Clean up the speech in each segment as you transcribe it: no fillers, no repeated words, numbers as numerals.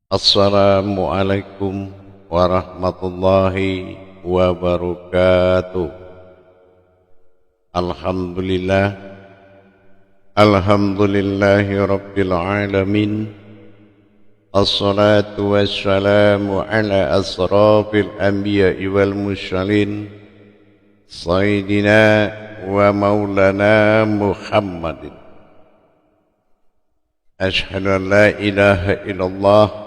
Assalamualaikum warahmatullahi wabarakatuh. Alhamdulillahi rabbil alamin. Assalatu wassalamu ala asrafil anbiya'i wal mursalin Sayyidina wa maulana Muhammadin. Ashhadu an la ilaha illallah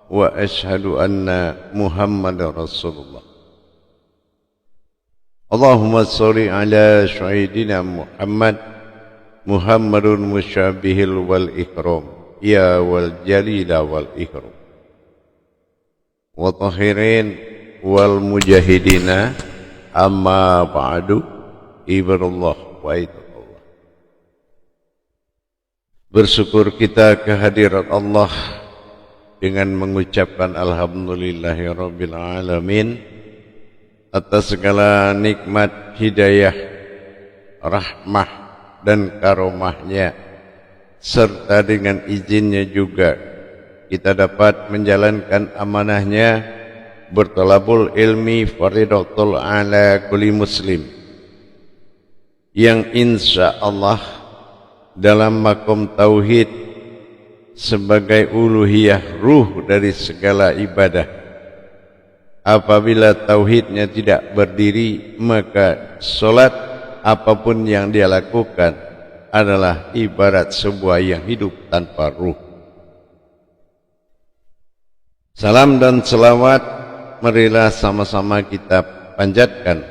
wa ashhadu anna Muhammadar Rasulullah. Allahumma sholli ala sayyidina Muhammadun musyabihil wal ikram ya wal jalila wal ikram wa tahirin wal mujahidina amma ba'du. Ibadallah wa itaqallah. Bersyukur kita kehadirat Allah dengan mengucapkan alhamdulillahirabbil alamin atas segala nikmat hidayah, rahmah dan karomahnya, serta dengan izinnya juga kita dapat menjalankan amanahnya bertolabul ilmi faridatul ala kulli muslim, yang insya Allah dalam makom tauhid sebagai uluhiyah ruh dari segala ibadah. Apabila tauhidnya tidak berdiri, maka solat apapun yang dia lakukan adalah ibarat sebuah yang hidup tanpa ruh. Salam dan selawat marilah sama-sama kita panjatkan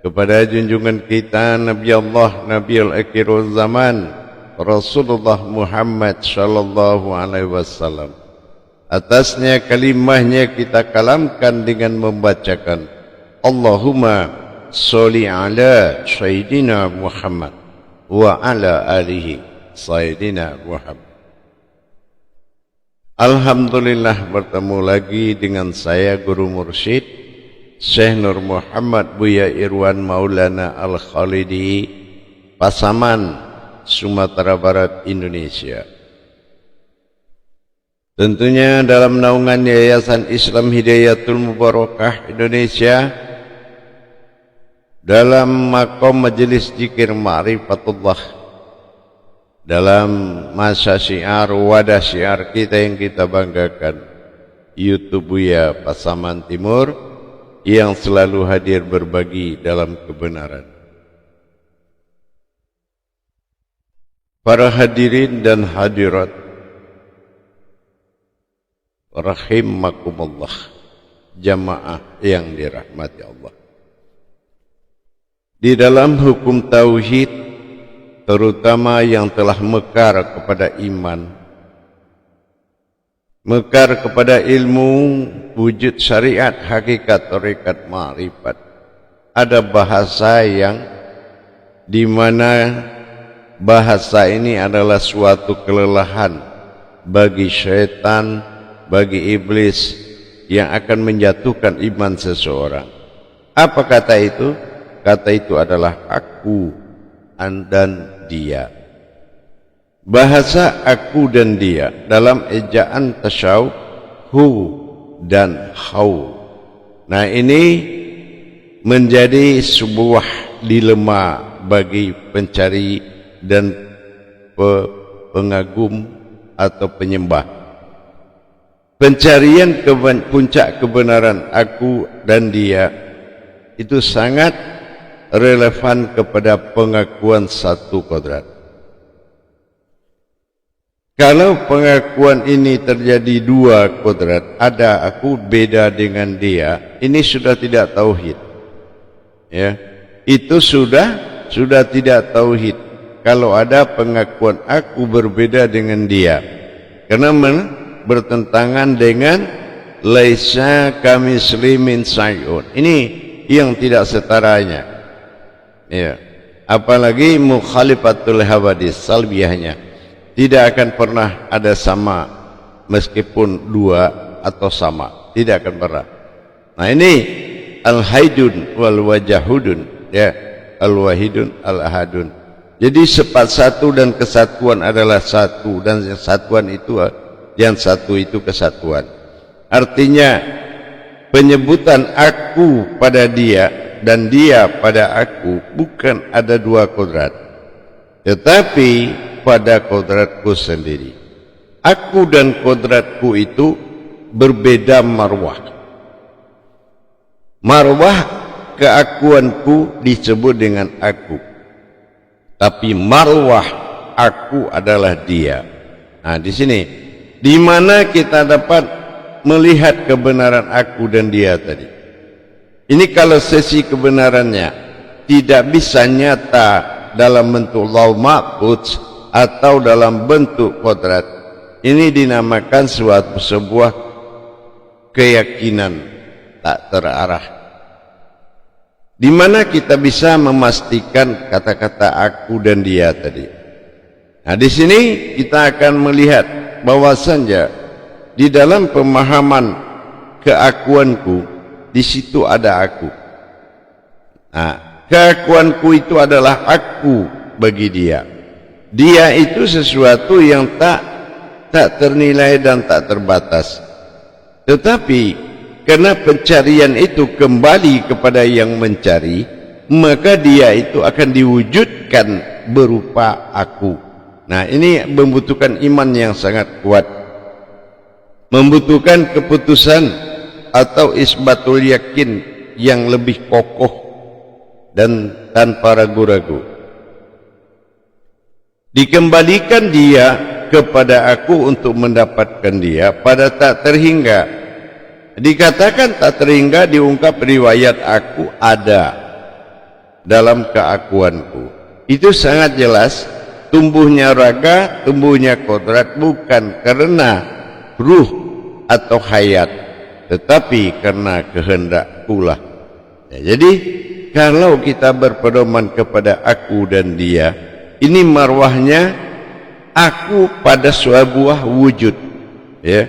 kepada junjungan kita Nabi Allah, Nabiul Akhirul Zaman, Rasulullah Muhammad sallallahu alaihi wasallam. Atasnya kalimahnya kita kalamkan dengan membacakan Allahumma sholli ala sayyidina Muhammad wa ala alihi sayyidina Muhammad. Alhamdulillah bertemu lagi dengan saya Guru Mursyid Syekh Nur Muhammad Buya Irwan Maulana Al-Khalidi, Pasaman, Sumatera Barat, Indonesia. Tentunya dalam naungan Yayasan Islam Hidayatul Mubarakah Indonesia, dalam makom majelis zikir ma'rifatullah, dalam masa syiar wadah syiar kita yang kita banggakan, YouTube Buya Pasaman Timur, yang selalu hadir berbagi dalam kebenaran. Para hadirin dan hadirat rahimakumullah, jamaah yang dirahmati Allah. Di dalam hukum tauhid, terutama yang telah mekar kepada iman, mekar kepada ilmu wujud syariat, hakikat, tarekat, ma'rifat, ada bahasa yang di mana bahasa ini adalah suatu kelelahan bagi syaitan, bagi iblis yang akan menjatuhkan iman seseorang. Apa kata itu? Kata itu adalah aku dan dia. Bahasa aku dan dia dalam ejaan tasawuf, hu dan hau. Nah, ini menjadi sebuah dilema bagi pencari dan pengagum atau penyembah. Pencarian puncak kebenaran aku dan dia itu sangat relevan kepada pengakuan satu kodrat. Kalau pengakuan ini terjadi dua kodrat, ada aku beda dengan dia, ini sudah tidak tauhid. Ya, itu sudah tidak tauhid. Kalau ada pengakuan aku berbeda dengan dia, karena bertentangan dengan laisa kamislimin syai'un. Ini yang tidak setaranya. Ya, apalagi mukhalifatul hawadis, salbiyahnya tidak akan pernah ada sama, meskipun dua atau sama, tidak akan pernah. Nah, ini al-haidun wal wajahudun, ya, al-wahidun al-ahadun. Jadi sifat satu dan kesatuan adalah satu, dan kesatuan itu yang satu itu kesatuan. Artinya penyebutan aku pada dia dan dia pada aku bukan ada dua kodrat, tetapi pada kodratku sendiri. Aku dan kodratku itu berbeda marwah. Marwah keakuanku disebut dengan aku, tapi marwah aku adalah dia. Nah, di sini di mana kita dapat melihat kebenaran aku dan dia tadi. Ini kalau sesi kebenarannya tidak bisa nyata dalam bentuk lauh mahfuz atau dalam bentuk kodrat, ini dinamakan sebuah keyakinan tak terarah, di mana kita bisa memastikan kata-kata aku dan dia tadi. Nah, di sini kita akan melihat bahwasannya di dalam pemahaman keakuanku di situ ada aku. Nah, keakuanku itu adalah aku bagi dia. Dia itu sesuatu yang tak ternilai dan tak terbatas. Tetapi karena pencarian itu kembali kepada yang mencari, maka dia itu akan diwujudkan berupa aku. Nah, ini membutuhkan iman yang sangat kuat, membutuhkan keputusan atau isbatul yakin yang lebih kokoh dan tanpa ragu-ragu. Dikembalikan dia kepada aku untuk mendapatkan dia pada tak terhingga. Dikatakan tak terhingga, diungkap riwayat aku ada dalam keakuanku. Itu sangat jelas. Tumbuhnya raga, tumbuhnya kodrat bukan karena ruh atau hayat, tetapi karena kehendak pula. Ya, jadi kalau kita berpedoman kepada aku dan dia, ini marwahnya aku pada sebuah wujud. Ya,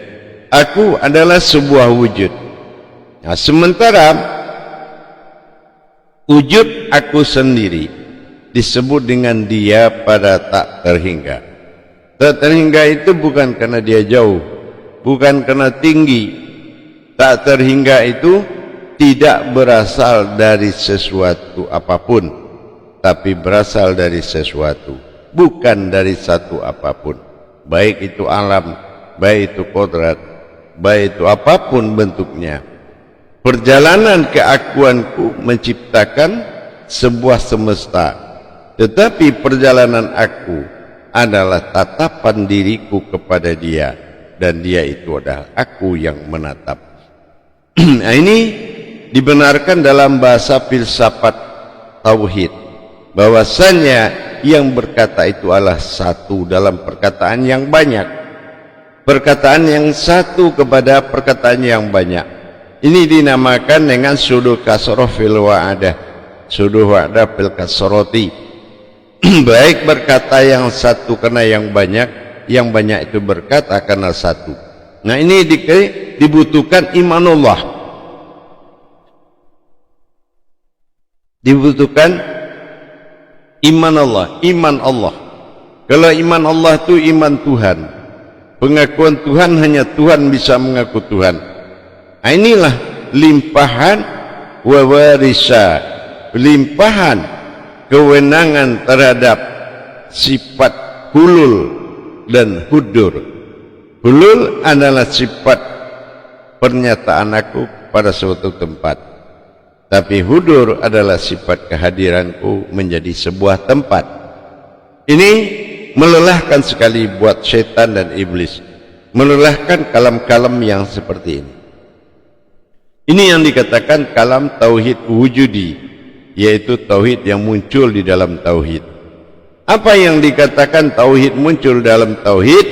aku adalah sebuah wujud. Nah, sementara wujud aku sendiri disebut dengan dia pada tak terhingga. Tak terhingga itu bukan karena dia jauh, bukan karena tinggi. Tak terhingga itu tidak berasal dari sesuatu apapun, tapi berasal dari sesuatu, bukan dari satu apapun. Baik itu alam, baik itu kodrat, baik itu apapun bentuknya. Perjalanan keakuanku menciptakan sebuah semesta, tetapi perjalanan aku adalah tatapan diriku kepada dia, dan dia itu adalah aku yang menatap. Nah, ini dibenarkan dalam bahasa filsafat tauhid, bahwasannya yang berkata itu adalah satu dalam perkataan yang banyak, perkataan yang satu kepada perkataan yang banyak. Ini dinamakan dengan suduh kasroh fil wa'adah, suduh wa'adah fil kasroti. Baik berkata yang satu karena yang banyak itu berkata karena satu. Nah, ini dibutuhkan imanullah, dibutuhkan iman Allah. Kalau iman Allah itu iman Tuhan, pengakuan Tuhan, hanya Tuhan bisa mengaku Tuhan. Nah, inilah limpahan wawarisa, limpahan kewenangan terhadap sifat hulul dan hudur. Hulul adalah sifat pernyataan aku pada suatu tempat, tapi hudur adalah sifat kehadiranku menjadi sebuah tempat. Ini melelahkan sekali buat setan dan iblis, melelahkan kalam-kalam yang seperti ini. Ini yang dikatakan kalam tauhid wujudi, yaitu tauhid yang muncul di dalam tauhid. Apa yang dikatakan tauhid muncul dalam tauhid,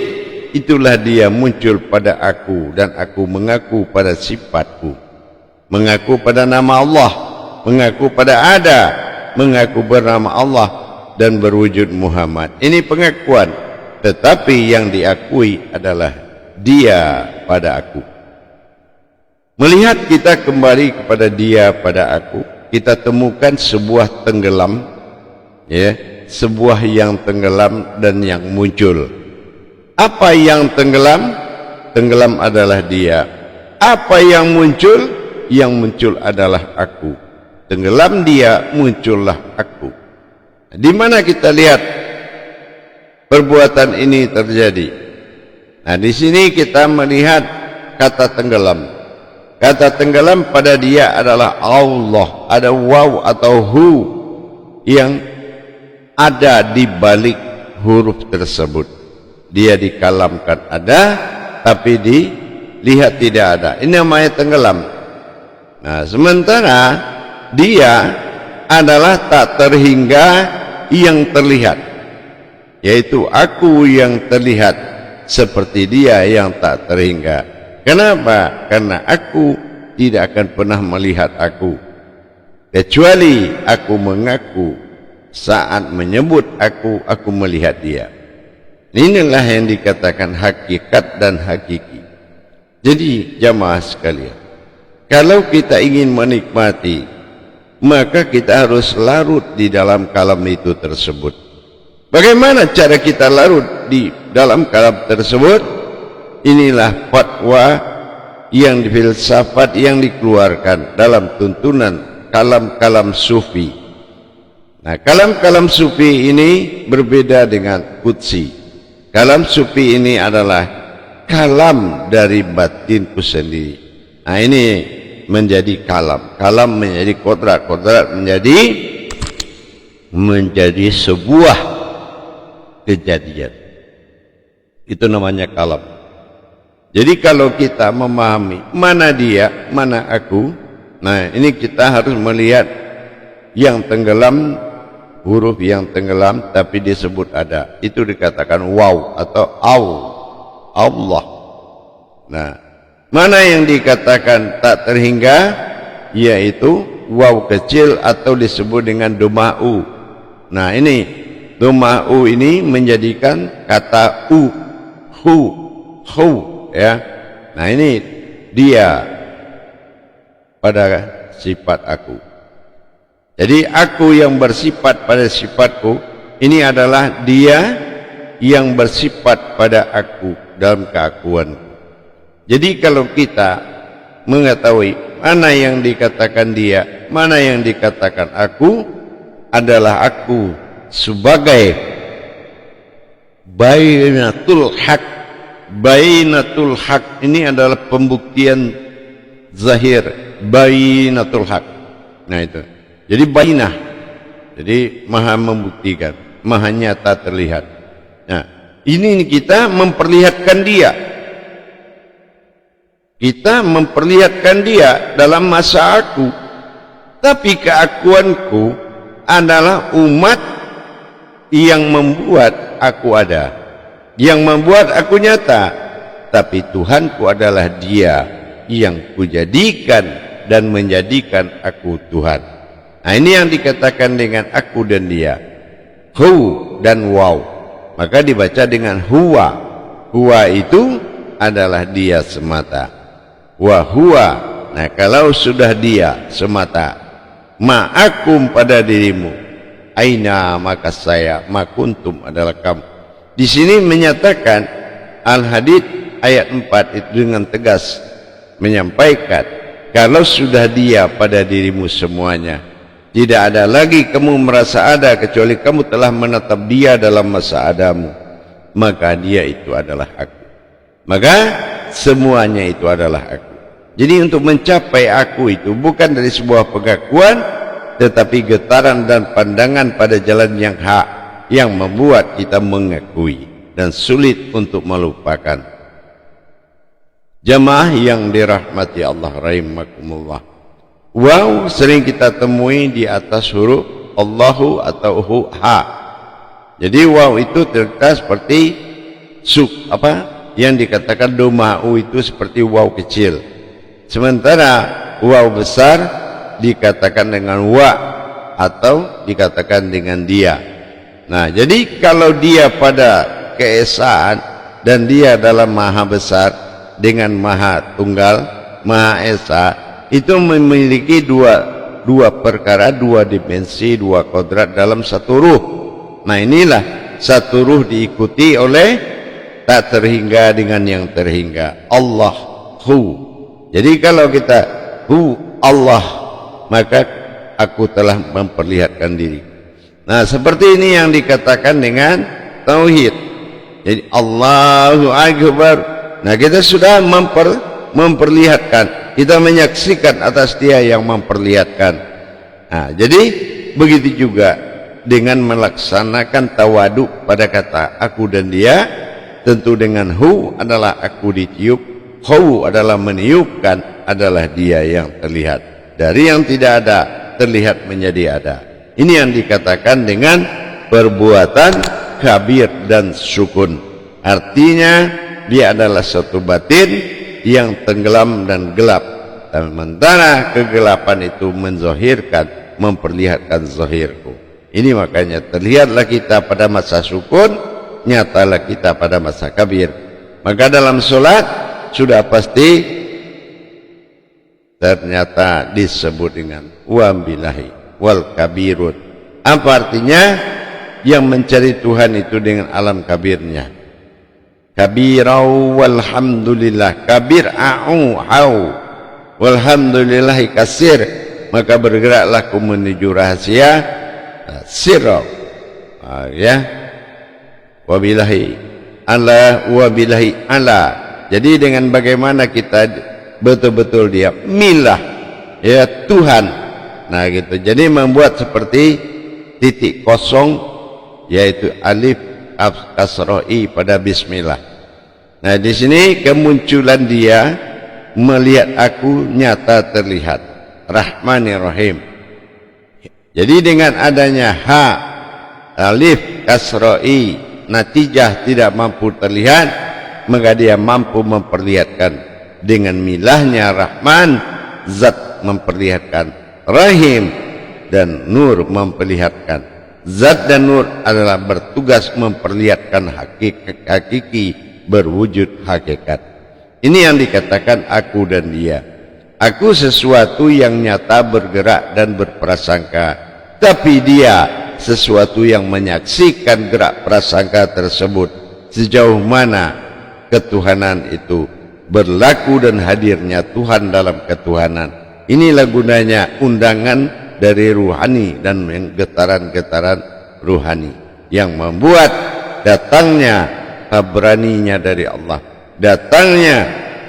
itulah dia muncul pada aku, dan aku mengaku pada sifatku, mengaku pada nama Allah, mengaku pada ada, mengaku bernama Allah dan berwujud Muhammad. Ini pengakuan, tetapi yang diakui adalah dia pada aku. Melihat kita kembali kepada dia pada aku, kita temukan sebuah tenggelam, ya, sebuah yang tenggelam dan yang muncul. Apa yang tenggelam? tenggelam adalah dia. Apa yang muncul? Yang muncul adalah aku. Tenggelam dia, muncullah aku. Di mana kita lihat perbuatan ini terjadi? Nah, di sini kita melihat kata tenggelam. Kata tenggelam pada dia adalah Allah. Ada waw atau hu yang ada di balik huruf tersebut. Dia dikalamkan ada, tapi dilihat tidak ada. Ini namanya tenggelam. Nah, sementara dia adalah tak terhingga yang terlihat, yaitu aku yang terlihat seperti dia yang tak terhingga. Kenapa? Karena aku tidak akan pernah melihat aku, kecuali aku mengaku saat menyebut aku melihat dia. Inilah yang dikatakan hakikat dan hakiki. Jadi jamaah sekalian, kalau kita ingin menikmati, maka kita harus larut di dalam kalam itu tersebut. Bagaimana cara kita larut di dalam kalam tersebut? Inilah fatwa yang filsafat yang dikeluarkan dalam tuntunan kalam-kalam sufi. Nah, kalam-kalam sufi ini berbeda dengan qudsi. Kalam sufi ini adalah kalam dari batinku sendiri. Nah, ini menjadi kalam, kalam menjadi kodrat, kodrat menjadi sebuah kejadian. Itu namanya kalam. Jadi kalau kita memahami mana dia, mana aku, nah ini kita harus melihat yang tenggelam, huruf yang tenggelam tapi disebut ada, itu dikatakan waw atau Allah. Nah, mana yang dikatakan tak terhingga, yaitu waw kecil atau disebut dengan doma'u. Nah, ini doma'u ini menjadikan kata hu ya. Nah, ini dia pada sifat aku. Jadi aku yang bersifat pada sifatku, ini adalah dia yang bersifat pada aku dalam keakuanku. Jadi kalau kita mengetahui mana yang dikatakan dia, mana yang dikatakan aku, adalah aku sebagai bainatul haq. Bainatul haq ini adalah pembuktian zahir, bainatul haq. Nah itu. Jadi bainah. Jadi maha membuktikan, maha nyata terlihat. Nah, ini kita memperlihatkan dia. Kita memperlihatkan dia dalam masa aku. Tapi keakuanku adalah umat yang membuat aku ada, yang membuat aku nyata. Tapi Tuhanku adalah dia yang kujadikan dan menjadikan aku Tuhan. Nah, ini yang dikatakan dengan aku dan dia, hu dan waw. Maka dibaca dengan huwa. Huwa itu adalah dia semata. Wa huwa. Nah, kalau sudah dia semata, ma'akum pada dirimu, aina maka saya, makuntum adalah kamu. Di sini menyatakan Al-Hadid ayat 4 itu dengan tegas menyampaikan kalau sudah dia pada dirimu semuanya, tidak ada lagi kamu merasa ada kecuali kamu telah menetap dia dalam masa adamu, maka dia itu adalah aku, maka semuanya itu adalah aku. Jadi untuk mencapai aku itu bukan dari sebuah pengakuan, tetapi getaran dan pandangan pada jalan yang hak yang membuat kita mengakui dan sulit untuk melupakan. Jamaah yang dirahmati Allah rahimakumullah, waw sering kita temui di atas huruf Allahu atau ha. Jadi waw itu terletak seperti yang dikatakan doma'u itu seperti waw kecil. Sementara waw besar dikatakan dengan wa atau dikatakan dengan dia. Nah, jadi kalau dia pada keesaan dan dia dalam maha besar dengan maha tunggal, maha esa, itu memiliki dua perkara, dua dimensi, dua kodrat dalam satu ruh. Nah, inilah satu ruh diikuti oleh tak terhingga dengan yang terhingga. Allahu. Jadi kalau kita hu Allah, maka aku telah memperlihatkan diri. Nah, seperti ini yang dikatakan dengan tauhid. Jadi Allahu Akbar. Nah, kita sudah memperlihatkan, kita menyaksikan atas dia yang memperlihatkan. Nah, jadi begitu juga dengan melaksanakan tawaduk pada kata aku dan dia. Tentu dengan hu adalah aku ditiup, hu adalah meniupkan, adalah dia yang terlihat. Dari yang tidak ada terlihat menjadi ada. Ini yang dikatakan dengan perbuatan kabir dan sukun. Artinya dia adalah satu batin yang tenggelam dan gelap. Sementara kegelapan itu menzahirkan, memperlihatkan zahirku. Ini makanya terlihatlah kita pada masa sukun, nyatalah kita pada masa kabir. Maka dalam solat sudah pasti ternyata disebut dengan wabillahi wal kabirun. Apa artinya? Yang mencari Tuhan itu dengan alam kabirnya. Kabirau walhamdulillah. Kabir a'u hau walhamdulillahi kasir. Maka bergeraklah ku menuju rahasia sirra, ya, wabillahi ala wabillahi ala. Jadi dengan bagaimana kita betul-betul dia milah, ya Tuhan. Nah gitu. Jadi membuat seperti titik kosong, yaitu alif kasroh i pada bismillah. Nah di sini kemunculan dia melihat aku nyata terlihat. Rahmanirrahim. Jadi dengan adanya ha, alif, kasroi, natijah tidak mampu terlihat, maka dia mampu memperlihatkan. Dengan milahnya Rahman, zat memperlihatkan. Rahim dan nur memperlihatkan. Zat dan nur adalah bertugas memperlihatkan hakiki berwujud hakikat. Ini yang dikatakan aku dan dia. Aku sesuatu yang nyata bergerak dan berprasangka, tapi dia sesuatu yang menyaksikan gerak prasangka tersebut. Sejauh mana ketuhanan itu berlaku dan hadirnya Tuhan dalam ketuhanan. Inilah gunanya undangan dari ruhani dan getaran-getaran ruhani yang membuat datangnya tabraninya dari Allah, datangnya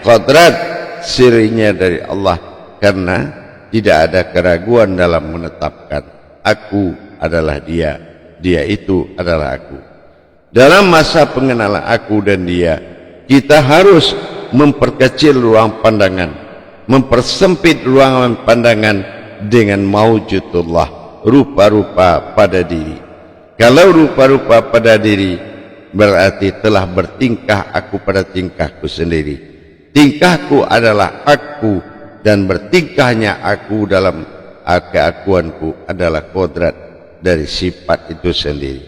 qadrat sirinya dari Allah, karena tidak ada keraguan dalam menetapkan aku adalah dia, dia itu adalah aku. Dalam masa pengenalan aku dan dia, kita harus memperkecil ruang pandangan, mempersempit ruangan pandangan dengan maujudullah, rupa-rupa pada diri. Kalau rupa-rupa pada diri berarti telah bertingkah aku pada tingkahku sendiri. Tingkahku adalah aku, dan bertingkahnya aku dalam keakuanku adalah kodrat dari sifat itu sendiri.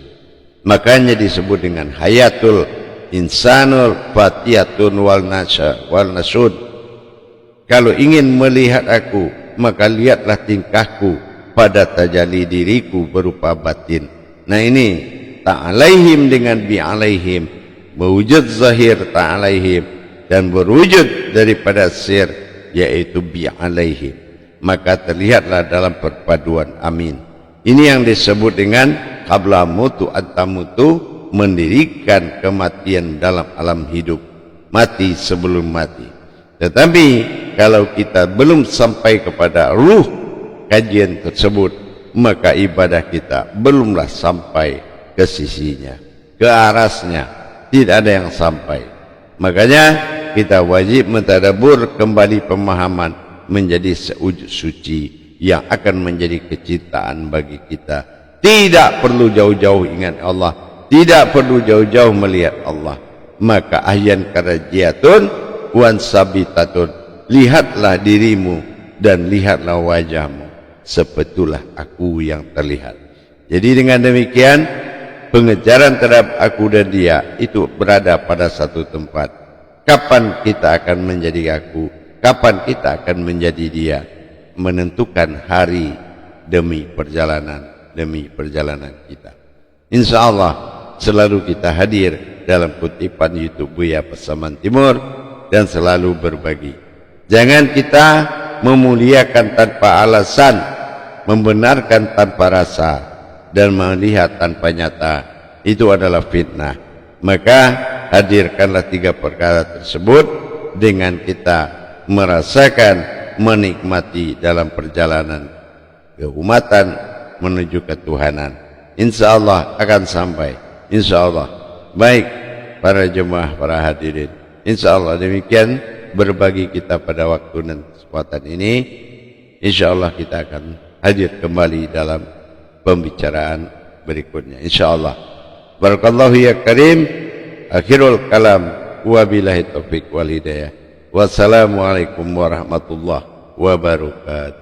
Makanya disebut dengan hayatul insanul fatiyatun wal nasud. Kalau ingin melihat aku, maka lihatlah tingkahku pada tajalli diriku berupa batin. Nah ini ta'alaihim dengan bi'alaihim, mewujud zahir ta'alaihim, dan berwujud daripada sir, yaitu bi'alaihim. Maka terlihatlah dalam perpaduan amin. Ini yang disebut dengan qabla mutu antamutu, mendirikan kematian dalam alam hidup, mati sebelum mati. Tetapi kalau kita belum sampai kepada ruh kajian tersebut, maka ibadah kita belumlah sampai ke sisinya, ke arasnya, tidak ada yang sampai. Makanya kita wajib mentadabur kembali pemahaman menjadi sewujud suci yang akan menjadi kecintaan bagi kita. Tidak perlu jauh-jauh ingat Allah, tidak perlu jauh-jauh melihat Allah. Maka ahyan karajiatun wan sabitatun, lihatlah dirimu dan lihatlah wajahmu, sebetulah aku yang terlihat. Jadi dengan demikian pengejaran terhadap aku dan dia itu berada pada satu tempat. Kapan kita akan menjadi aku, kapan kita akan menjadi dia, menentukan hari demi perjalanan kita. Insya Allah selalu kita hadir dalam kutipan YouTube Buya Pasaman Timur dan selalu berbagi. Jangan kita memuliakan tanpa alasan, membenarkan tanpa rasa, dan melihat tanpa nyata. Itu adalah fitnah. Maka hadirkanlah 3 perkara tersebut dengan kita merasakan, menikmati dalam perjalanan keumatan menuju ketuhanan. Insya Allah akan sampai. Insya Allah. Baik para jemaah, para hadirin, insya Allah demikian berbagi kita pada waktu dan kesempatan ini. Insya Allah kita akan hadir kembali dalam pembicaraan berikutnya, insya Allah. Barakallahu ya karim. Akhirul kalam, wabillahi taufiq wal hidayah. Wassalamualaikum warahmatullahi wabarakatuh.